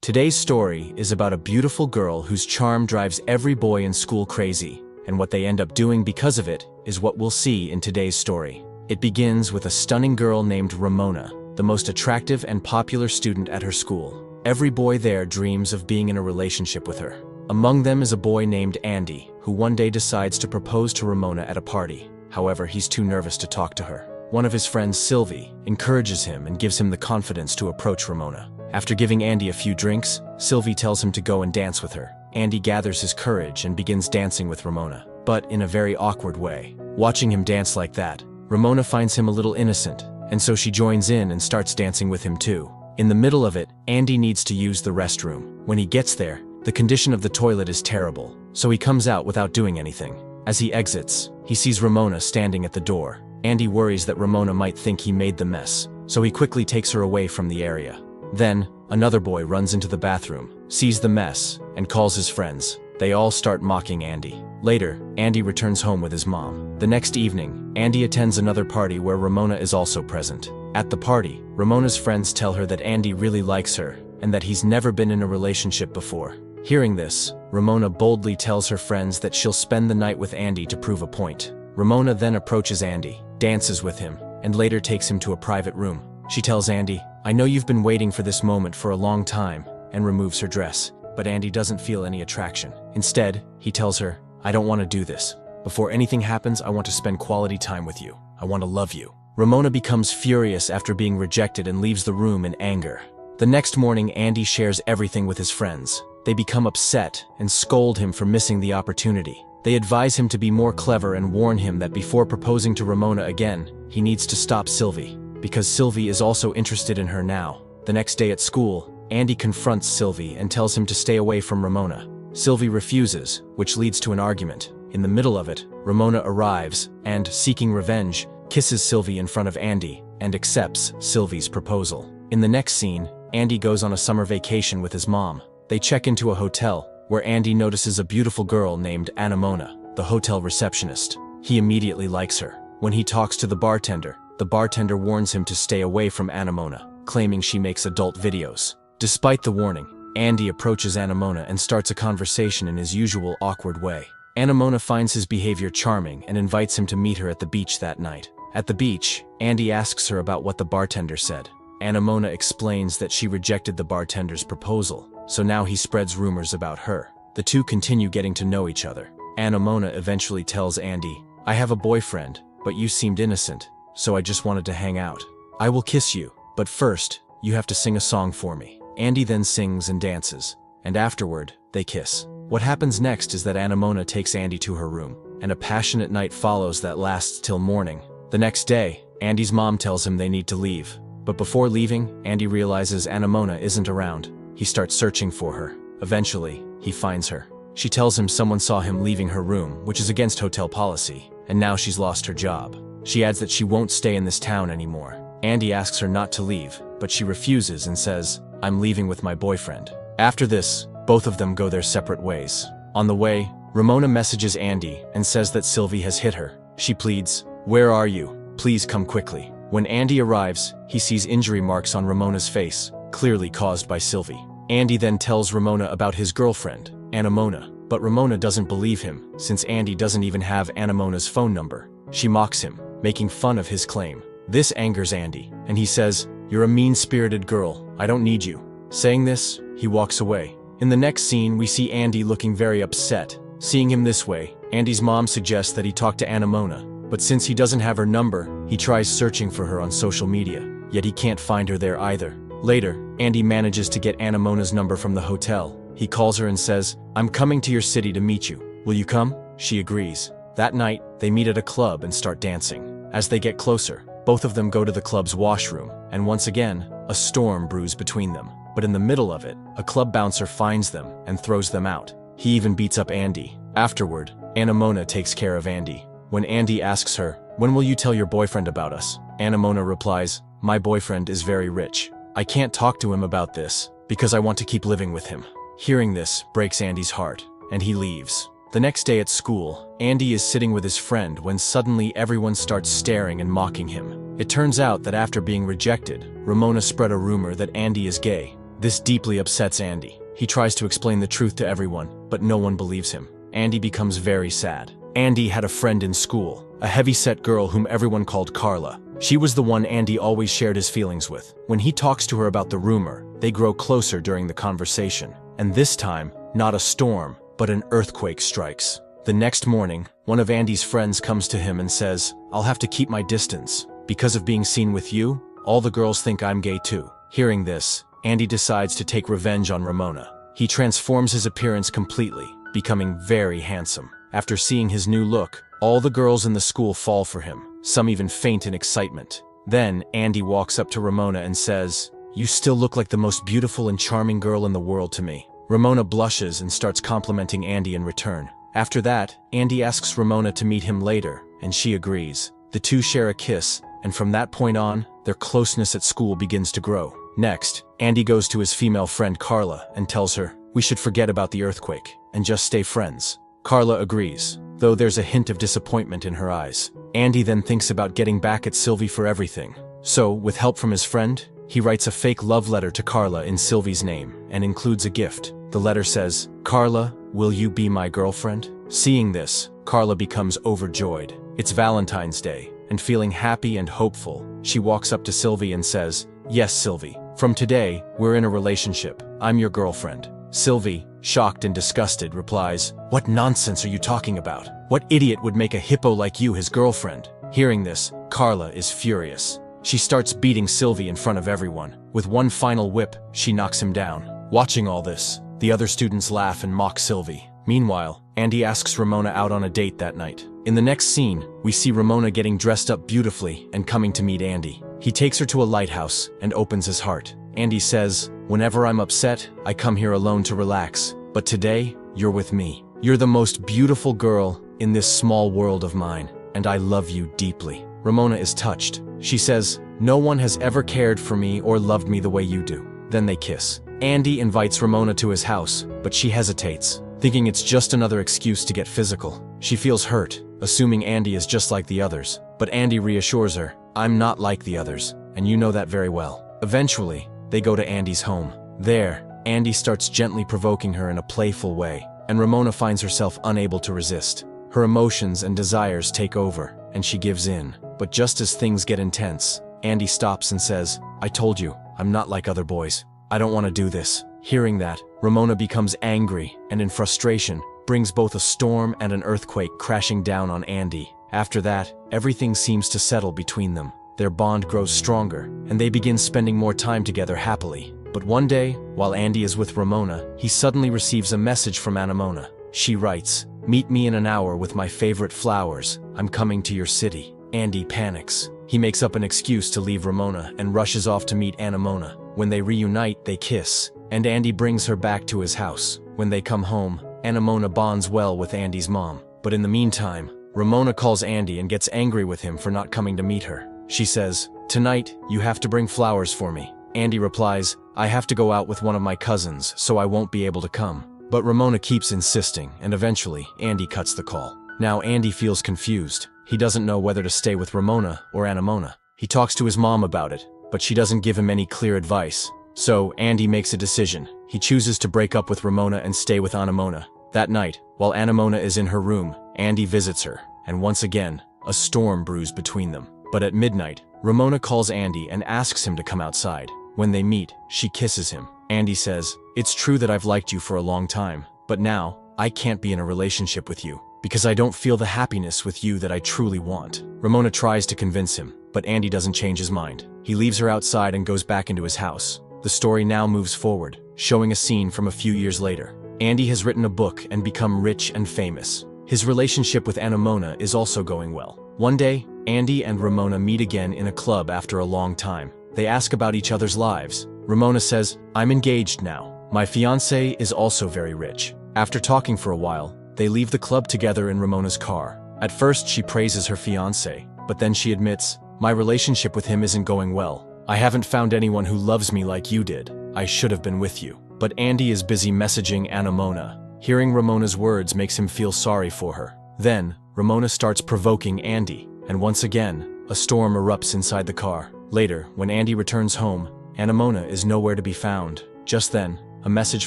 Today's story is about a beautiful girl whose charm drives every boy in school crazy, and what they end up doing because of it is what we'll see in today's story. It begins with a stunning girl named Ramona, the most attractive and popular student at her school. Every boy there dreams of being in a relationship with her. Among them is a boy named Andy, who one day decides to propose to Ramona at a party. However, he's too nervous to talk to her. One of his friends, Sylvie, encourages him and gives him the confidence to approach Ramona. After giving Andy a few drinks, Sylvie tells him to go and dance with her. Andy gathers his courage and begins dancing with Ramona, but in a very awkward way. Watching him dance like that, Ramona finds him a little innocent, and so she joins in and starts dancing with him too. In the middle of it, Andy needs to use the restroom. When he gets there, the condition of the toilet is terrible, so he comes out without doing anything. As he exits, he sees Ramona standing at the door. Andy worries that Ramona might think he made the mess, so he quickly takes her away from the area. Then, another boy runs into the bathroom, sees the mess, and calls his friends. They all start mocking Andy. Later, Andy returns home with his mom. The next evening, Andy attends another party where Ramona is also present. At the party, Ramona's friends tell her that Andy really likes her, and that he's never been in a relationship before. Hearing this, Ramona boldly tells her friends that she'll spend the night with Andy to prove a point. Ramona then approaches Andy, dances with him, and later takes him to a private room. She tells Andy, "I know you've been waiting for this moment for a long time," and removes her dress. But Andy doesn't feel any attraction. Instead, he tells her, "I don't want to do this. Before anything happens, I want to spend quality time with you. I want to love you." Ramona becomes furious after being rejected and leaves the room in anger. The next morning, Andy shares everything with his friends. They become upset and scold him for missing the opportunity. They advise him to be more clever and warn him that before proposing to Ramona again, he needs to stop Sylvie, because Sylvie is also interested in her now. The next day at school, Andy confronts Sylvie and tells him to stay away from Ramona. Sylvie refuses, which leads to an argument. In the middle of it, Ramona arrives and, seeking revenge, kisses Sylvie in front of Andy and accepts Sylvie's proposal. In the next scene, Andy goes on a summer vacation with his mom. They check into a hotel, where Andy notices a beautiful girl named Ramona, the hotel receptionist. He immediately likes her. When he talks to the bartender warns him to stay away from Ramona, claiming she makes adult videos. Despite the warning, Andy approaches Ramona and starts a conversation in his usual awkward way. Ramona finds his behavior charming and invites him to meet her at the beach that night. At the beach, Andy asks her about what the bartender said. Ramona explains that she rejected the bartender's proposal, so now he spreads rumors about her. The two continue getting to know each other. Ramona eventually tells Andy, "I have a boyfriend, but you seemed innocent, so I just wanted to hang out. I will kiss you, but first, you have to sing a song for me." Andy then sings and dances, and afterward, they kiss. What happens next is that Ramona takes Andy to her room, and a passionate night follows that lasts till morning. The next day, Andy's mom tells him they need to leave. But before leaving, Andy realizes Ramona isn't around. He starts searching for her. Eventually, he finds her. She tells him someone saw him leaving her room, which is against hotel policy, and now she's lost her job. She adds that she won't stay in this town anymore. Andy asks her not to leave, but she refuses and says, "I'm leaving with my boyfriend." After this, both of them go their separate ways. On the way, Ramona messages Andy and says that Sylvie has hit her. She pleads, "Where are you? Please come quickly." When Andy arrives, he sees injury marks on Ramona's face, clearly caused by Sylvie. Andy then tells Ramona about his girlfriend, Ramona, but Ramona doesn't believe him, since Andy doesn't even have Ramona's phone number. She mocks him, making fun of his claim. This angers Andy, and he says, "You're a mean-spirited girl, I don't need you." Saying this, he walks away. In the next scene, we see Andy looking very upset. Seeing him this way, Andy's mom suggests that he talk to Ramona, but since he doesn't have her number, he tries searching for her on social media, yet he can't find her there either. Later, Andy manages to get Ramona's number from the hotel. He calls her and says, "I'm coming to your city to meet you. Will you come?" She agrees. That night, they meet at a club and start dancing. As they get closer, both of them go to the club's washroom, and once again, a storm brews between them. But in the middle of it, a club bouncer finds them and throws them out. He even beats up Andy. Afterward, Ramona takes care of Andy. When Andy asks her, "When will you tell your boyfriend about us?" Ramona replies, "My boyfriend is very rich. I can't talk to him about this, because I want to keep living with him." Hearing this breaks Andy's heart, and he leaves. The next day at school, Andy is sitting with his friend when suddenly everyone starts staring and mocking him. It turns out that after being rejected, Ramona spread a rumor that Andy is gay. This deeply upsets Andy. He tries to explain the truth to everyone, but no one believes him. Andy becomes very sad. Andy had a friend in school, a heavy-set girl whom everyone called Carla. She was the one Andy always shared his feelings with. When he talks to her about the rumor, they grow closer during the conversation. And this time, not a storm, but an earthquake strikes. The next morning, one of Andy's friends comes to him and says, "I'll have to keep my distance. Because of being seen with you, all the girls think I'm gay too." Hearing this, Andy decides to take revenge on Ramona. He transforms his appearance completely, becoming very handsome. After seeing his new look, all the girls in the school fall for him. Some even faint in excitement. Then, Andy walks up to Ramona and says, "You still look like the most beautiful and charming girl in the world to me." Ramona blushes and starts complimenting Andy in return. After that, Andy asks Ramona to meet him later, and she agrees. The two share a kiss, and from that point on, their closeness at school begins to grow. Next, Andy goes to his female friend Carla and tells her, "We should forget about the earthquake and just stay friends." Carla agrees, though there's a hint of disappointment in her eyes. Andy then thinks about getting back at Sylvie for everything. So, with help from his friend, he writes a fake love letter to Carla in Sylvie's name and includes a gift. The letter says, "Carla, will you be my girlfriend?" Seeing this, Carla becomes overjoyed. It's Valentine's Day, and feeling happy and hopeful, she walks up to Sylvie and says, "Yes, Sylvie. From today, we're in a relationship. I'm your girlfriend." Sylvie, shocked and disgusted, replies, "What nonsense are you talking about? What idiot would make a hippo like you his girlfriend?" Hearing this, Carla is furious. She starts beating Sylvie in front of everyone. With one final whip, she knocks him down. Watching all this, the other students laugh and mock Sylvie. Meanwhile, Andy asks Ramona out on a date that night. In the next scene, we see Ramona getting dressed up beautifully and coming to meet Andy. He takes her to a lighthouse and opens his heart. Andy says, "Whenever I'm upset, I come here alone to relax. But today, you're with me. You're the most beautiful girl in this small world of mine, and I love you deeply." Ramona is touched. She says, "No one has ever cared for me or loved me the way you do." Then they kiss. Andy invites Ramona to his house, but she hesitates, thinking it's just another excuse to get physical. She feels hurt, assuming Andy is just like the others. But Andy reassures her, "I'm not like the others, and you know that very well." Eventually, they go to Andy's home. There, Andy starts gently provoking her in a playful way, and Ramona finds herself unable to resist. Her emotions and desires take over, and she gives in. But just as things get intense, Andy stops and says, "I told you, I'm not like other boys. I don't want to do this." Hearing that, Ramona becomes angry and in frustration, brings both a storm and an earthquake crashing down on Andy. After that, everything seems to settle between them. Their bond grows stronger, and they begin spending more time together happily. But one day, while Andy is with Ramona, he suddenly receives a message from Ramona. She writes, "Meet me in an hour with my favorite flowers. I'm coming to your city." Andy panics. He makes up an excuse to leave Ramona and rushes off to meet Ramona. When they reunite, they kiss, and Andy brings her back to his house. When they come home, Ramona bonds well with Andy's mom. But in the meantime, Ramona calls Andy and gets angry with him for not coming to meet her. She says, "Tonight, you have to bring flowers for me." Andy replies, "I have to go out with one of my cousins, so I won't be able to come." But Ramona keeps insisting, and eventually, Andy cuts the call. Now Andy feels confused. He doesn't know whether to stay with Ramona or Ramona. He talks to his mom about it, but she doesn't give him any clear advice. So Andy makes a decision. He chooses to break up with Ramona and stay with Ramona. That night, while Ramona is in her room, Andy visits her, and once again, a storm brews between them. But at midnight, Ramona calls Andy and asks him to come outside. When they meet, she kisses him. Andy says, "It's true that I've liked you for a long time, but now, I can't be in a relationship with you, because I don't feel the happiness with you that I truly want." Ramona tries to convince him, but Andy doesn't change his mind. He leaves her outside and goes back into his house. The story now moves forward, showing a scene from a few years later. Andy has written a book and become rich and famous. His relationship with Ramona is also going well. One day, Andy and Ramona meet again in a club after a long time. They ask about each other's lives. Ramona says, "I'm engaged now. My fiancé is also very rich." After talking for a while, they leave the club together in Ramona's car. At first, she praises her fiancé, but then she admits, "My relationship with him isn't going well. I haven't found anyone who loves me like you did. I should have been with you." But Andy is busy messaging Ramona. Hearing Ramona's words makes him feel sorry for her. Then, Ramona starts provoking Andy, and once again, a storm erupts inside the car. Later, when Andy returns home, Ramona is nowhere to be found. Just then, a message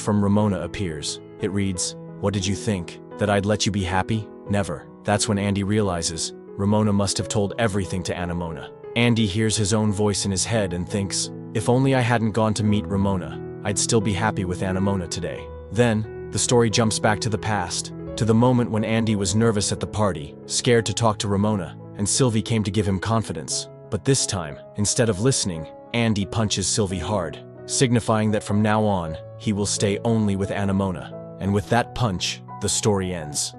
from Ramona appears. It reads, "What did you think? That I'd let you be happy? Never." That's when Andy realizes Ramona must have told everything to Anamona. Andy hears his own voice in his head and thinks, if only I hadn't gone to meet Ramona, I'd still be happy with Anamona today. Then, the story jumps back to the past, to the moment when Andy was nervous at the party, scared to talk to Ramona, and Sylvie came to give him confidence. But this time, instead of listening, Andy punches Sylvie hard, signifying that from now on, he will stay only with Anamona. And with that punch, the story ends.